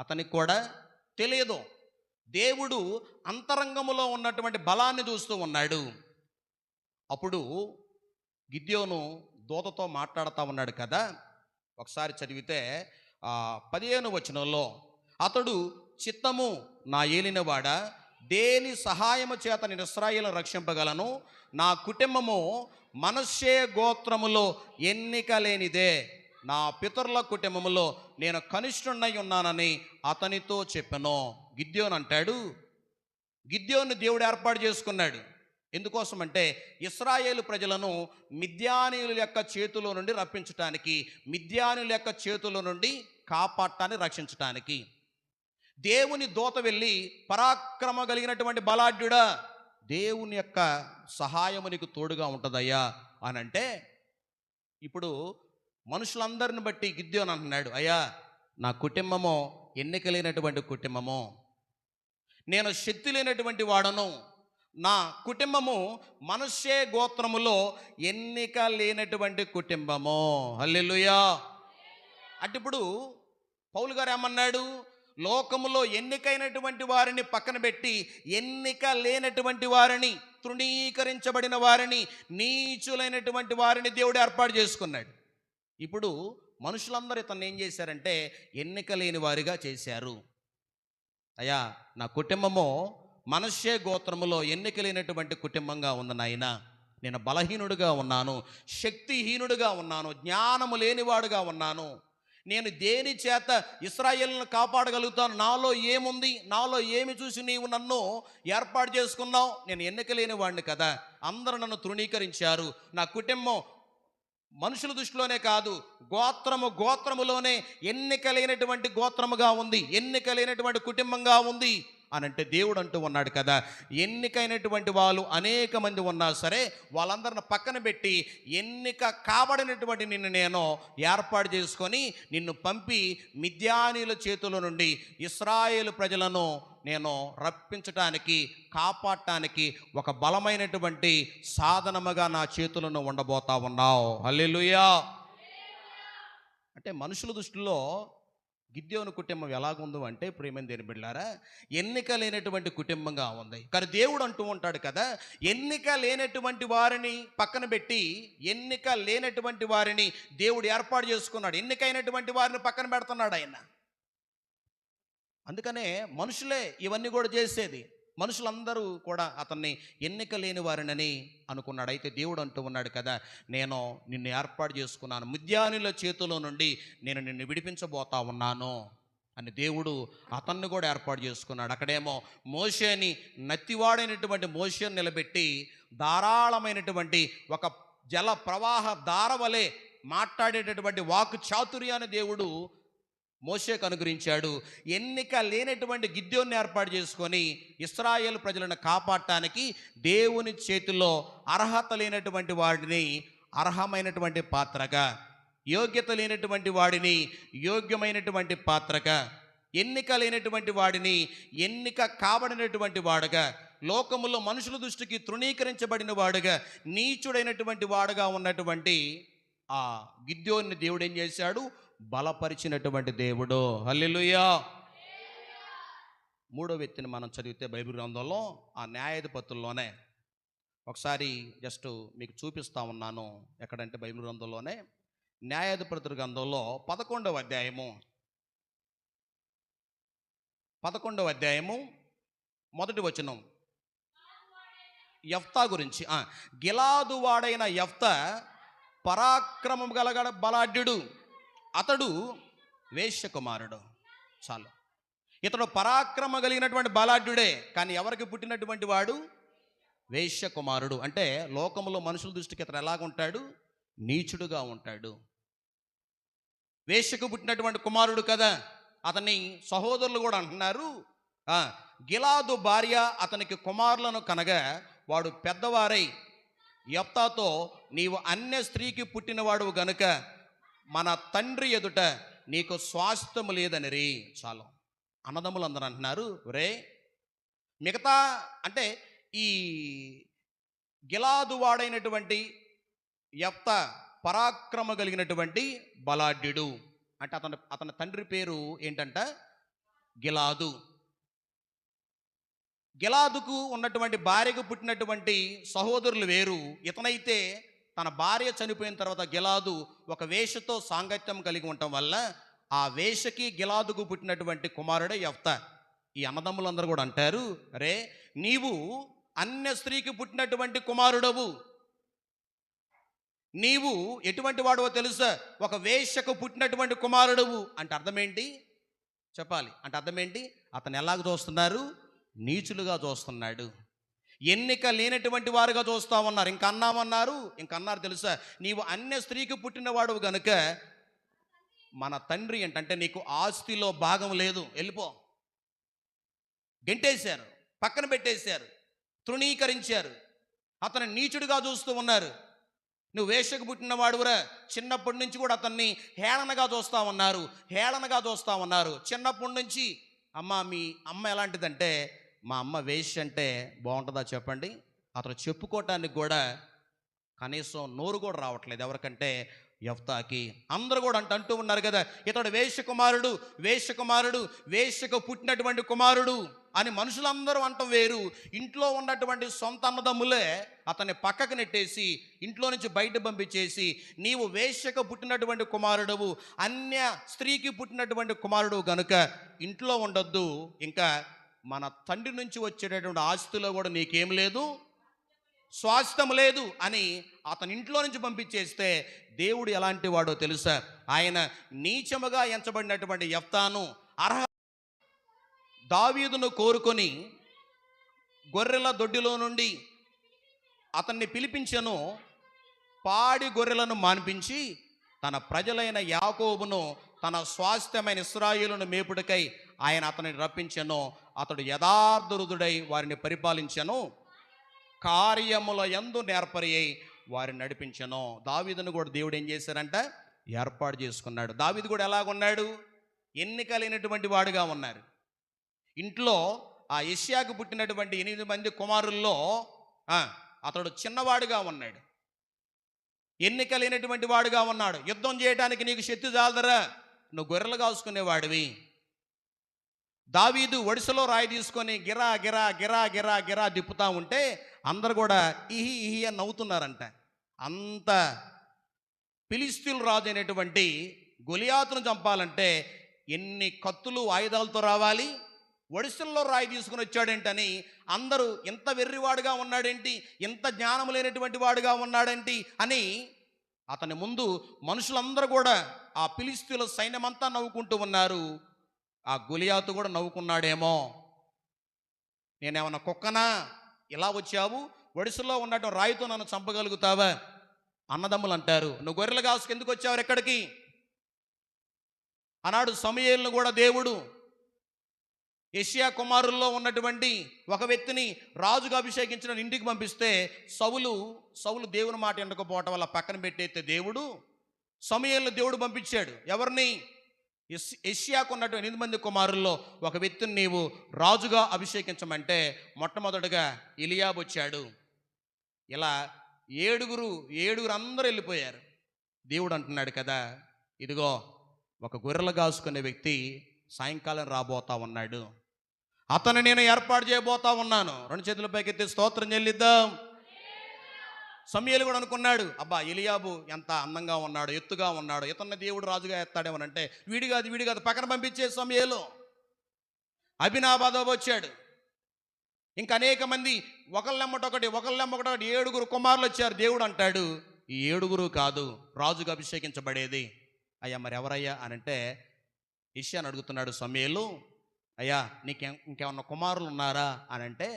అతనికి కూడా తెలియదు. దేవుడు అంతరంగములో ఉన్నటువంటి బలాన్ని చూస్తూ ఉన్నాడు. అప్పుడు గిద్యోను దూతతో మాట్లాడుతూ ఉన్నాడు కదా. ఒకసారి చదివితే 15వ వచనంలో, అతడు చిత్తము నా ఏలినవాడా, దేని సహాయము చేత నేను ఇశ్రాయేలును రక్షింపగలను? నా కుటుంబము మనష్షే గోత్రములో ఎన్నిక లేనిదే, నా పితరుల కుటుంబములో నేను కనిష్ఠున్నై ఉన్నానని అతనితో చెప్పెను. గిద్యోను అంటాడు, గిద్యోను దేవుడు ఏర్పాటు చేసుకున్నాడు. ఎందుకోసం అంటే ఇశ్రాయేలు ప్రజలను మిద్యానీయుల యొక్క చేతిలో నుండి రప్పించటానికి, మిద్యానీయుల యొక్క చేతిలో నుండి కాపాడటాన్ని, రక్షించటానికి. దేవుని దూత వెళ్ళి పరాక్రమ కలిగినటువంటి బలాఢ్యుడా, దేవుని యొక్క సహాయము నీకు తోడుగా ఉంటుందయ్యా అని అంటే, ఇప్పుడు మనుషులందరిని బట్టి గిద్యోను అంటున్నాడు, అయ్యా నా కుటుంబము ఎన్నిక లేనటువంటి కుటుంబము, నేను శక్తి లేనటువంటి వాడను, నా కుటుంబము మనష్షే గోత్రములో ఎన్నిక లేనటువంటి కుటుంబము. హల్లెలూయా. అంటే ఇప్పుడు పౌలు గారు ఏమన్నాడు? లోకములో ఎన్నికైనటువంటి వారిని పక్కన పెట్టి ఎన్నిక లేనటువంటి వారిని, తృణీకరించబడిన వారిని, నీచులైనటువంటి వారిని దేవుడు ఏర్పాటు చేసుకున్నాడు. ఇప్పుడు మనుషులందరూ ఇతన్ని ఏం చేశారంటే ఎన్నిక లేని వారిగా చేశారు. అయ్యా నా కుటుంబము మనష్షే గోత్రములో ఎన్నిక లేనటువంటి కుటుంబంగా ఉంది నాయనా నేను బలహీనుడిగా ఉన్నాను, శక్తిహీనుడిగా ఉన్నాను, జ్ఞానము లేనివాడుగా ఉన్నాను. నేను దేని చేత ఇశ్రాయేలును కాపాడగలుగుతాను? నాలో ఏముంది? నాలో ఏమి చూసి నీవు నన్ను ఏర్పాటు చేసుకున్నావు? నేను ఎన్నిక లేని వాడిని కదా. అందరూ నన్ను తృణీకరించారు. నా కుటుంబం మనుషుల దృష్టిలోనే కాదు, గోత్రములోనే ఎన్నిక లేనటువంటి గోత్రముగా ఉంది, ఎన్నిక లేనటువంటి కుటుంబంగా ఉంది అని అంటే దేవుడు అంటూ ఉన్నాడు కదా. ఎన్నికైనటువంటి వాళ్ళు అనేక మంది ఉన్నా సరే వాళ్ళందరిని పక్కన పెట్టి ఎన్నిక కాబడినటువంటి నిన్ను నేను ఏర్పాటు చేసుకొని నిన్ను పంపి మిద్యానీయుల చేతుల నుండి ఇశ్రాయేలు ప్రజలను నేను రప్పించటానికి, కాపాడటానికి ఒక బలమైనటువంటి సాధనముగా నా చేతులను ఉండబోతా ఉన్నావు. హల్లెలూయా. అంటే మనుషుల దృష్టిలో గిద్యోను కుటుంబం ఎలాగుందో అంటే, ప్రియమైన దేవుని బిడ్డలారా, ఎన్నిక లేనటువంటి కుటుంబంగా ఉంది. కానీ దేవుడు అంటూ ఉంటాడు కదా, ఎన్నిక లేనటువంటి వారిని పక్కన పెట్టి ఎన్నిక లేనటువంటి వారిని దేవుడు ఏర్పాటు చేసుకున్నాడు. ఎన్నికైనటువంటి వారిని పక్కన పెడుతున్నాడు ఆయన. అందుకనే మనుషులే ఇవన్నీ కూడా చేసేది. మనుషులందరూ కూడా అతన్ని ఎన్నిక లేని వారినని అనుకున్నాడు. అయితే దేవుడు అంటూ ఉన్నాడు కదా, నేను నిన్ను ఏర్పాటు చేసుకున్నాను, మిద్యానీయుల చేతిలో నుండి నేను నిన్ను విడిపించబోతా ఉన్నాను అని దేవుడు అతన్ని కూడా ఏర్పాటు చేసుకున్నాడు. అక్కడేమో మోషేని, నత్తివాడైనటువంటి మోషేని నిలబెట్టి ధారాళమైనటువంటి ఒక జల ప్రవాహ ధార వలె మాట్లాడేటటువంటి వాక్కు చాతుర్యాన్ని దేవుడు మోషేకు అనుగ్రహించాడు. ఎన్నిక లేనటువంటి గిద్యోన్ని ఏర్పాటు చేసుకొని ఇశ్రాయేలు ప్రజలను కాపాడటానికి దేవుని చేతిలో అర్హత లేనటువంటి వాడిని అర్హమైనటువంటి పాత్రగా, యోగ్యత లేనటువంటి వాడిని యోగ్యమైనటువంటి పాత్రగా, ఎన్నిక లేనటువంటి వాడిని ఎన్నిక కాబడినటువంటి వాడుగా, లోకములో మనుషుల దృష్టికి తృణీకరించబడిన వాడుగా, నీచుడైనటువంటి వాడుగా ఉన్నటువంటి ఆ గిద్యోన్ని దేవుడు ఏం చేశాడు? బలపరిచినటువంటి దేవుడు. హల్లెలూయా. మూడో వ్యక్తిని మనం చదివితే బైబిల్ గ్రంథంలో ఆ న్యాయాధిపతుల్లోనే ఒకసారి జస్ట్ మీకు చూపిస్తా ఉన్నాను. ఎక్కడంటే బైబిల్ గ్రంథంలోనే న్యాయాధిపతుల గ్రంథంలో 11వ అధ్యాయము మొదటి వచనం, యెఫ్తా గురించి. గిలాదు వాడైన యెఫ్తా పరాక్రమం గల బలాఢ్యుడు. అతడు వేశ్య కుమారుడు. చాలు, ఇతడు పరాక్రమ కలిగినటువంటి బలాఢ్యుడే, కానీ ఎవరికి పుట్టినటువంటి వాడు? వేశ్య కుమారుడు. అంటే లోకంలో మనుషుల దృష్టికి ఇతడు ఎలాగుంటాడు? నీచుడుగా ఉంటాడు. వేశ్యకు పుట్టినటువంటి కుమారుడు కదా. అతని సహోదరులు కూడా అంటున్నారు, గిలాదు భార్య అతనికి కుమారులను కనగా వాడు పెద్దవారై యెఫ్తాతో, నీవు అన్య స్త్రీకి పుట్టినవాడు గనుక మన తండ్రి ఎదుట నీకు స్వాస్థ్యము లేదనిరి. చాలు, అన్నదమ్ములందరూ అంటున్నారు, రే మిగతా అంటే ఈ గిలాదు వాడైనటువంటి యెఫ్తా పరాక్రమ కలిగినటువంటి బలాఢ్యుడు. అంటే అతని తండ్రి పేరు ఏంటంట? గిలాదు. గిలాదుకు ఉన్నటువంటి భార్యకు పుట్టినటువంటి సహోదరులు వేరు. ఇతనైతే తన భార్య చనిపోయిన తర్వాత గిలాదు ఒక వేషతో సాంగత్యం కలిగి ఉండటం వల్ల ఆ వేషకి గిలాదుకు పుట్టినటువంటి కుమారుడే యెఫ్తా. ఈ అన్నదమ్ములందరూ కూడా అంటారు, రే నీవు అన్య స్త్రీకి పుట్టినటువంటి కుమారుడవు, నీవు ఎటువంటి వాడవో తెలుసా? ఒక వేశ్యకు పుట్టినటువంటి కుమారుడవు. అంటే అర్థమేంటి చెప్పాలి? అంటే అర్థమేంటి? అతను ఎలాగ చూస్తున్నారు? నీచులుగా చూస్తున్నాడు. ఎన్నిక లేనటువంటి వారుగా చూస్తా ఉన్నారు. ఇంకన్నారు తెలుసా, నీవు అన్య స్త్రీకి పుట్టినవాడు గనుక మన తండ్రి ఏంటంటే నీకు ఆస్తిలో భాగం లేదు, వెళ్ళిపో. గెంటేశారు, పక్కన పెట్టేశారు, తృణీకరించారు, అతను నీచుడిగా చూస్తూ ఉన్నారు. నువ్వు వేశ్యకు పుట్టినవాడురా, చిన్నప్పటి నుంచి కూడా అతన్ని హేళనగా చూస్తూ ఉన్నారు. చిన్నప్పటి నుంచి మీ అమ్మ ఎలాంటిదంటే, మా అమ్మ వేశ్య అంటే బాగుంటుందా చెప్పండి? అతను చెప్పుకోవటానికి కూడా కనీసం నోరు కూడా రావట్లేదు ఎవరికంటే? యెఫ్తాకి. అందరూ కూడా అంటూ ఉన్నారు కదా, ఇతడు వేశ్యకుమారుడు, వేశ్యకు పుట్టినటువంటి కుమారుడు అని మనుషులందరూ అంటం వేరు. ఇంట్లో ఉన్నటువంటి సొంత అన్నదమ్ములే అతన్ని పక్కకు నెట్టేసి ఇంట్లో నుంచి బయట పంపించేసి, నీవు వేశ్యకు పుట్టినటువంటి కుమారుడవు, అన్య స్త్రీకి పుట్టినటువంటి కుమారుడు గనుక ఇంట్లో ఉండొద్దు, ఇంకా మన తండ్రి నుంచి వచ్చేటటువంటి ఆస్తిలో కూడా నీకేం లేదు. స్వాస్థ్యం లేదు అని అతని ఇంట్లో నుంచి పంపించేస్తే దేవుడు ఎలాంటి వాడో తెలుసా? ఆయన నీచముగా ఎంచబడినటువంటి యెఫ్తాను దావీదును కోరుకొని గొర్రెల దొడ్డిలో నుండి అతన్ని పిలిపించెను. పాడి గొర్రెలను మాన్పించి తన ప్రజలైన యాకోబును, తన స్వాస్థ్యమైన ఇశ్రాయేలును మేపుడికై ఆయన అతనిని రప్పించెను. అతడు యథార్థహృదయుడై వారిని పరిపాలించెను, కార్యముల యందు నేర్పరి అయి వారిని నడిపించెను. దావీదును కూడా దేవుడు ఏం చేశారంట? ఏర్పాటు చేసుకున్నాడు. దావీదు కూడా ఎలాగున్నాడు? ఎన్నికలైనటువంటి వాడుగా ఉన్నారు. ఇంట్లో ఆ యెష్యాకు పుట్టినటువంటి 8 మంది కుమారుల్లో అతడు చిన్నవాడుగా ఉన్నాడు, ఎన్నికలైనటువంటి వాడుగా ఉన్నాడు. యుద్ధం చేయడానికి నీకు శక్తి చాలదరా, నువ్వు గొర్రెలు కాసుకునేవాడివి. దావీదు ఒడిసెలో రాయి తీసుకొని గిరా గిరా గిరా గిరా గిరా దిప్పుతా ఉంటే అందరు కూడా ఇహి ఇహి అని నవ్వుతున్నారంట. అంత ఫిలిష్తీయుల రాజు అయినటువంటి గొలియాతును చంపాలంటే ఎన్ని కత్తులు ఆయుధాలతో రావాలి, ఒడిసెల్లో రాయి తీసుకుని వచ్చాడేంటని అందరూ ఎంత వెర్రివాడుగా ఉన్నాడేంటి, ఎంత జ్ఞానం లేనటువంటి వాడుగా ఉన్నాడేంటి అని అతని ముందు మనుషులందరూ కూడా, ఆ ఫిలిష్తీయుల సైన్యమంతా నవ్వుకుంటూ ఉన్నారు. ఆ గొలియాతు కూడా నవ్వుకున్నాడేమో, నేనేమన్నా కుక్కనా, ఇలా వచ్చావు, ఒడిసెల్లో ఉన్నట్టు రాయితో నన్ను చంపగలుగుతావా? అన్నదమ్ములు అంటారు, నువ్వు గొర్రెలు కాసుకు ఎందుకు వచ్చావు ఎక్కడికి అన్నాడు. సమూయేలును కూడా దేవుడు యెషయా కుమారుల్లో ఉన్నటువంటి ఒక వ్యక్తిని రాజుగా అభిషేకించిన ఇంటికి పంపిస్తే సౌలు దేవుని మాట ఎండకపోవటం వల్ల పక్కన పెట్టేస్తే దేవుడు సమూయేలును దేవుడు పంపించాడు. ఎవరిని? యెషయాకు ఉన్నటువంటి 8 మంది కుమారుల్లో ఒక వ్యక్తిని నీవు రాజుగా అభిషేకించమంటే మొట్టమొదటిగా ఎలియాబు వచ్చాడు. ఇలా ఏడుగురు అందరూ వెళ్ళిపోయారు. దేవుడు అంటున్నాడు కదా, ఇదిగో ఒక గొర్రెలు కాసుకునే వ్యక్తి సాయంకాలం రాబోతా ఉన్నాడు, అతను నేను ఏర్పాటు చేయబోతా ఉన్నాను. 2 చేతుల పైకి ఎత్తి స్తోత్రం చెల్లిద్దాం. సమూయేలు కూడా అనుకున్నాడు, అబ్బా ఎలియాబు ఎంత అందంగా ఉన్నాడు, ఎత్తుగా ఉన్నాడు, ఇతన్ని దేవుడు రాజుగా ఎత్తాడేమనంటే వీడి కాదు పక్కన పంపించే సమూయేలు. అబీనాదాబు వచ్చాడు. ఇంకా అనేక మంది ఒకళ్ళెమ్మటొకటి 7 కుమారులు వచ్చారు. దేవుడు అంటాడు, ఈ 7 కాదు రాజుగా అభిషేకించబడేది. అయ్యా మరి ఎవరయ్యా అని అంటే యెషయాను అడుగుతున్నాడు సమూయేలు, అయ్యా ఇంకేమన్నా కుమారులు ఉన్నారా అని అంటే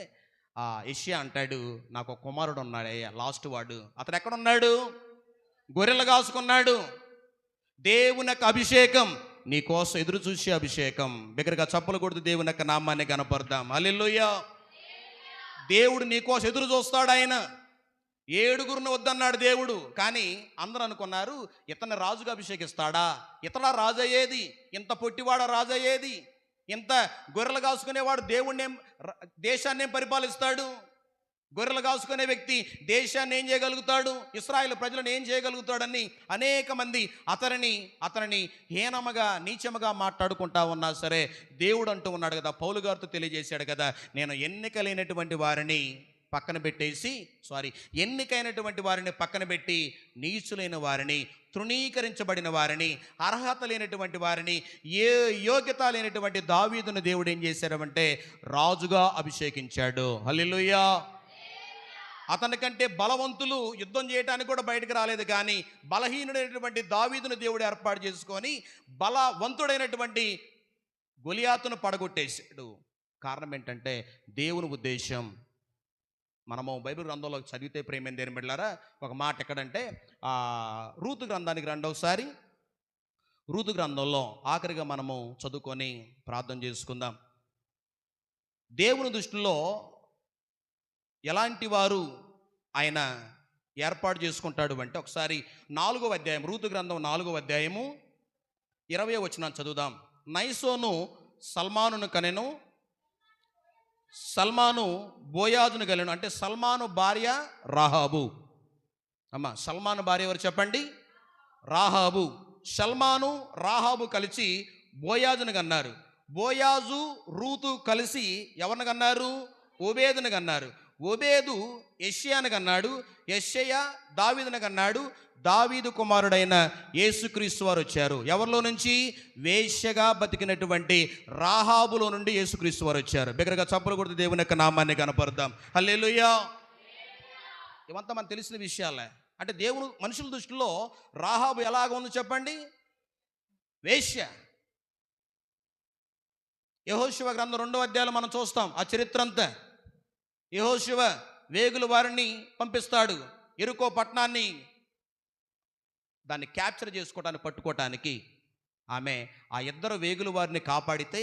యెషయా అంటాడు, నాకు ఒక కుమారుడు ఉన్నాడు అయ్యా, లాస్ట్ వాడు. అతను ఎక్కడున్నాడు? గొర్రెలు కాసుకున్నాడు. దేవుని యొక్క అభిషేకం నీ కోసం ఎదురు చూసే అభిషేకం. బిగ్గరగా చప్పలు కొడుతూ దేవుని యొక్క నామాన్ని కనపడదాం. హల్లెలూయా. దేవుడు నీ కోసం ఎదురు చూస్తాడు. ఆయన 7 వద్దన్నాడు దేవుడు. కానీ అందరూ అనుకున్నారు, ఇతన్ని రాజుగా అభిషేకిస్తాడా, ఇతడా రాజు అయ్యేది, ఇంత పొట్టివాడ రాజు అయ్యేది, ఇంత గొర్రెలు కాసుకునేవాడు దేశాన్ని ఏం పరిపాలిస్తాడు? గొర్రెలు కాసుకునే వ్యక్తి దేశాన్ని ఏం చేయగలుగుతాడు? ఇశ్రాయేలు ప్రజలను ఏం చేయగలుగుతాడని అనేక మంది అతనిని హీనముగా నీచముగా మాట్లాడుకుంటా ఉన్నా సరే దేవుడు అంటూ ఉన్నాడు కదా, పౌలు గారితో తెలియజేశాడు కదా, నేను ఎన్నికైనటువంటి వారిని పక్కన పెట్టి నీచులైన వారిని, తృణీకరించబడిన వారిని, అర్హత లేనటువంటి వారిని, ఏ యోగ్యత లేనటువంటి దావీదును దేవుడు ఏం చేశాడంటే రాజుగా అభిషేకించాడు. హల్లెలూయా. అతని కంటే బలవంతులు యుద్ధం చేయడానికి కూడా బయటకు రాలేదు, కానీ బలహీనుడైనటువంటి దావీదును దేవుడు ఏర్పాటు చేసుకొని బలవంతుడైనటువంటి గొలియాతును పడగొట్టేశాడు. కారణం ఏంటంటే దేవుని ఉద్దేశం. మనము బైబిల్ గ్రంథంలో చదివితే ప్రేమైన దేని బిడ్డలారా, ఒక మాట ఎక్కడంటే రూతు గ్రంథానికి రండి ఒకసారి. రూతు గ్రంథంలో ఆఖరిగా మనము చదువుకొని ప్రార్థన చేసుకుందాం. దేవుని దృష్టిలో ఎలాంటి వారు ఆయన ఏర్పాటు చేసుకుంటాడు అంటే ఒకసారి 4వ అధ్యాయం, రూతు గ్రంథం 4వ అధ్యాయము 20వ వచనం చదువుదాం. నయసోను సల్మానును కనెను, సల్మాను బోయాజును గలెను. అంటే సల్మాను భార్య రాహాబు. అమ్మ, సల్మాను భార్య ఎవరు చెప్పండి? రాహాబు. సల్మాను రాహాబు కలిసి బోయాజును కన్నారు. బోయాజు రూతు కలిసి ఎవరిని కన్నారు? ఓబేదును కన్నారు. ఓబేదు యెషయాను కన్నాడు. యెషయా దావీదును కన్నాడు. దావీదు కుమారుడైన యేసుక్రీస్తు వారు వచ్చారు. ఎవరిలో నుంచి? వేశ్యగా బతికినటువంటి రాహాబులో నుండి యేసుక్రీస్తు వారు వచ్చారు. బిగ్గరగా చప్పలు కొడుతూ దేవుని యొక్క నామాన్ని కనపరుద్దాం. హల్లెలూయా. ఇవంతా మనకు తెలిసిన విషయాలే. అంటే దేవుడు మనుషుల దృష్టిలో రాహాబు ఎలాగ ఉంది చెప్పండి? వేశ్య. యెహోషువ గ్రంథం 2వ అధ్యాయంలో మనం చూస్తాం ఆ చరిత్ర అంతా. యెహోషువ వేగుల వారిని పంపిస్తాడు యెరికో పట్టణాన్ని దాన్ని క్యాప్చర్ చేసుకోవడానికి, పట్టుకోవటానికి. ఆమె ఆ ఇద్దరు వేగుల వారిని కాపాడితే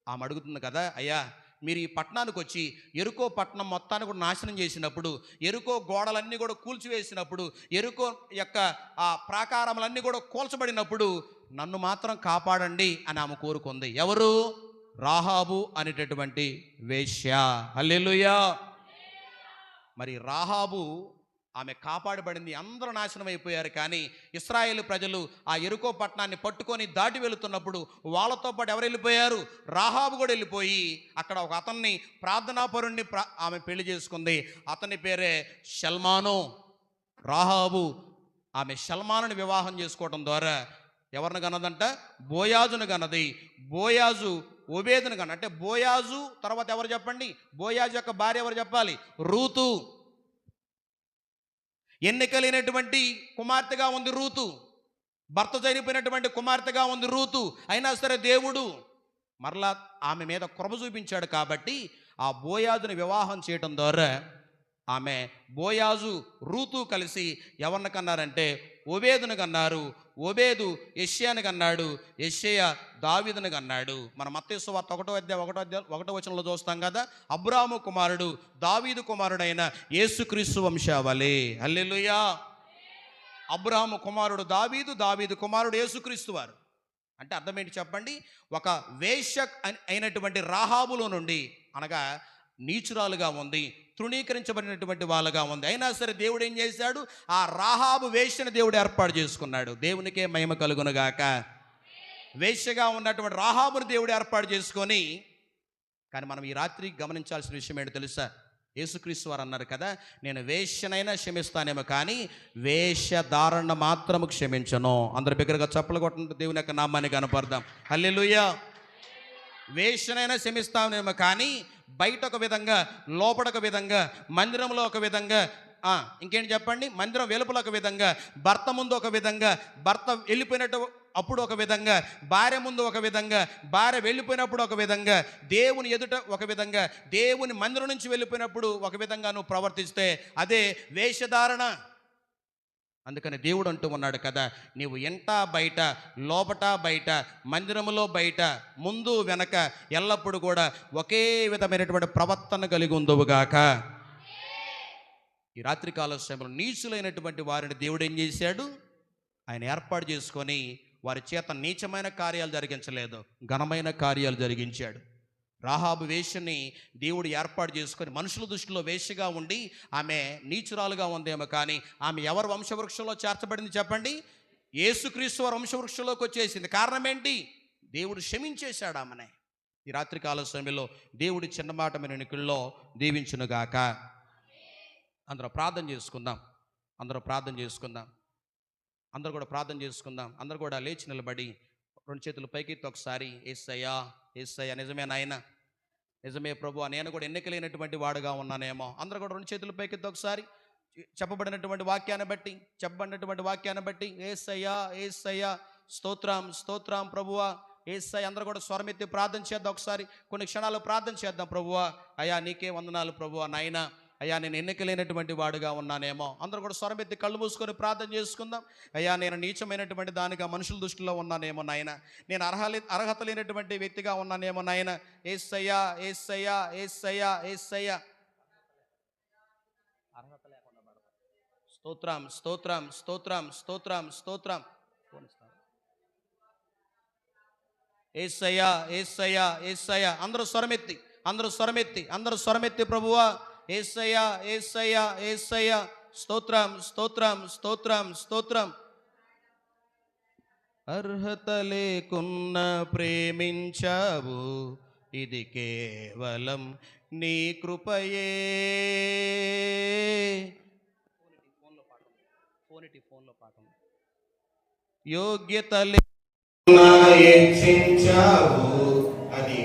ఆమె అడుగుతుంది కదా, అయ్యా మీరు ఈ పట్టణానికి వచ్చి యెరికో పట్టణం మొత్తాన్ని కూడా నాశనం చేసినప్పుడు, యెరికో గోడలన్నీ కూడా కూల్చివేసినప్పుడు, యెరికో యొక్క ఆ ప్రాకారములన్నీ కూడా కూల్చబడినప్పుడు నన్ను మాత్రం కాపాడండి అని ఆమె కోరుకుంది. ఎవరు? రాహాబు అనేటటువంటి వేశ్య. హల్లెలూయా. మరి రాహాబు ఆమె కాపాడబడింది. అందరూ నాశనం అయిపోయారు. కానీ ఇశ్రాయేలు ప్రజలు ఆ యెరికో పట్టణాన్ని పట్టుకొని దాటి వెళుతున్నప్పుడు వాళ్ళతో పాటు ఎవరు వెళ్ళిపోయారు? రాహాబు కూడా వెళ్ళిపోయి అక్కడ ఒక అతన్ని, ప్రార్థనాపరుణ్ణి ఆమె పెళ్లి చేసుకుంది. అతని పేరే షల్మాను. రాహాబు ఆమె షల్మానుని వివాహం చేసుకోవడం ద్వారా ఎవరిని కన్నదంట? బోయాజును కన్నది. బోయాజు ఓబేదును కన్న. అంటే బోయాజు తర్వాత ఎవరు చెప్పండి? బోయాజు యొక్క భార్య ఎవరు చెప్పాలి? రూతు. ఎన్నికలేనటువంటి కుమార్తెగా ఉంది రూతు. భర్త చనిపోయినటువంటి కుమార్తెగా ఉంది రూతు. అయినా సరే దేవుడు మరలా ఆమె మీద కృప చూపించాడు. కాబట్టి ఆ బోయాజుని వివాహం చేయడం ద్వారా ఆమె బోయాజు రూతు కలిసి ఎవరిని కన్నారంటే ఓబేదును కన్నారు. ఓబేదు యెషయాను కన్నాడు. యెషయా దావీదును కన్నాడు. మన మత్తయి సువార్త 1వ వచనంలో చూస్తాం కదా, అబ్రాహాము కుమారుడు దావీదు కుమారుడైన యేసుక్రీస్తు వంశావళి. హల్లెలూయా. అబ్రాహాము కుమారుడు దావీదు, దావీదు కుమారుడు యేసుక్రీస్తు వారు. అంటే అర్థం ఏంటి చెప్పండి? ఒక వేశ్య అయినటువంటి రాహాబులో నుండి, అనగా నీచురాలుగా ఉంది, తృణీకరించబడినటువంటి వాళ్ళగా ఉంది. అయినా సరే దేవుడు ఏం చేశాడు? ఆ రాహాబు వేశ్యను దేవుడు ఏర్పాటు చేసుకున్నాడు. దేవునికే మహిమ కలుగునుగాక. వేశ్యగా ఉన్నటువంటి రాహాబును దేవుడు ఏర్పాటు చేసుకొని, కానీ మనం ఈ రాత్రి గమనించాల్సిన విషయం ఏంటో తెలుసా? యేసుక్రీస్తు వారు అన్నారు కదా, నేను వేశ్యనైనా క్షమిస్తానేమో కానీ వేషధారణ మాత్రము క్షమించను. అందరి బిగ్గరగా చప్పలు కొట్టండి, దేవుని యొక్క నామాన్ని కనపడదాం. హల్లెలూయా. వేశ్యనైనా క్షమిస్తానేమో కానీ బయట ఒక విధంగా, లోపల ఒక విధంగా, మందిరంలో ఒక విధంగా, ఇంకేంటి చెప్పండి? మందిరం వెలుపల ఒక విధంగా, భర్త ముందు ఒక విధంగా, భర్త వెళ్ళిపోయినట్టు అప్పుడు ఒక విధంగా, భార్య ముందు ఒక విధంగా, భార్య వెళ్ళిపోయినప్పుడు ఒక విధంగా, దేవుని ఎదుట ఒక విధంగా, దేవుని మందిరం నుంచి వెళ్ళిపోయినప్పుడు ఒక విధంగా నువ్వు ప్రవర్తిస్తే అదే వేషధారణ. అందుకని దేవుడు అంటూ ఉన్నాడు కదా, నీవు ఎంట బయట, లోపట బయట, మందిరములో బయట, ముందు వెనక ఎల్లప్పుడూ కూడా ఒకే విధమైనటువంటి ప్రవర్తన కలిగి ఉందువుగాక. ఈ రాత్రికాల సమయంలో నీచులైనటువంటి వారిని దేవుడు ఏం చేశాడు? ఆయన ఏర్పాటు చేసుకొని వారి చేత నీచమైన కార్యాలు జరిగించలేదు, ఘనమైన కార్యాలు జరిగించాడు. రాహాబు వేశ్యని దేవుడు ఏర్పాటు చేసుకొని మనుషుల దృష్టిలో వేశ్యగా ఉండి ఆమె నీచురాలుగా ఉందేమో కానీ ఆమె ఎవరు వంశవృక్షంలో చేర్చబడింది చెప్పండి? యేసుక్రీస్తు వారి వంశవృక్షంలోకి వచ్చేసింది. కారణం ఏంటి? దేవుడు క్షమించేశాడు ఆమెనే. ఈ రాత్రికాల సమయంలో దేవుడి చిన్న మాట మన ఎన్నికల్లో దీవించునుగాక. అందరూ ప్రార్థన చేసుకుందాం. అందరూ ప్రార్థన చేసుకుందాం. అందరూ కూడా ప్రార్థన చేసుకుందాం. అందరూ కూడా లేచి నిలబడి 2 చేతులు పైకెత్తి ఒకసారి, యేసయ్యా, యేసయ్యా, నిజమే నాయన, నిజమే ప్రభువా, నేను కూడా ఎన్నికలేనటువంటి వాడుగా ఉన్నానేమో. అందరూ కూడా 2 చేతులు పైకెత్తి ఒకసారి చెప్పబడినటువంటి వాక్యాన్ని బట్టి యేసయ్యా, యేసయ్యా, స్తోత్రం, స్తోత్రం ప్రభువా, యేసయ్యా. అందరూ కూడా స్వరమెత్తి ప్రార్థన చేద్దాం. ఒకసారి కొన్ని క్షణాలు ప్రార్థన చేద్దాం. ప్రభువా, అయ్యా నీకే వందనాలు ప్రభువా. నాయన, అయ్యా నేను ఎన్నికలేనటువంటి వాడుగా ఉన్నానేమో. అందరూ కూడా స్వరమెత్తి కళ్ళు మూసుకొని ప్రార్థన చేసుకుందాం. అయ్యా నేను నీచమైనటువంటి దానిగా మనుషుల దృష్టిలో ఉన్నానేమో నాయన, నేను అర్హత లేనటువంటి వ్యక్తిగా ఉన్నానేమో నాయన. యేసయ్యా, యేసయ్యా, యేసయ్యా, యేసయ్యా. అర్హత లేకుండా స్తోత్రం, స్తోత్రం, స్తోత్రం, స్తోత్రం, స్తోత్రం. యేసయ్యా, యేసయ్యా, యేసయ్యా. అందరూ స్వరమెత్తి ప్రభువా, యేసయ్యా, యేసయ్యా, యేసయ్యా, స్తోత్రం, స్తోత్రం, స్తోత్రం, స్తోత్రం. అర్హత లేకున్నా ప్రేమించావు, ఇది కేవలం నీ కృపయే. ఫోన్లో పాఠం. యోగ్యత లేకున్నా హెచ్చించావు, అది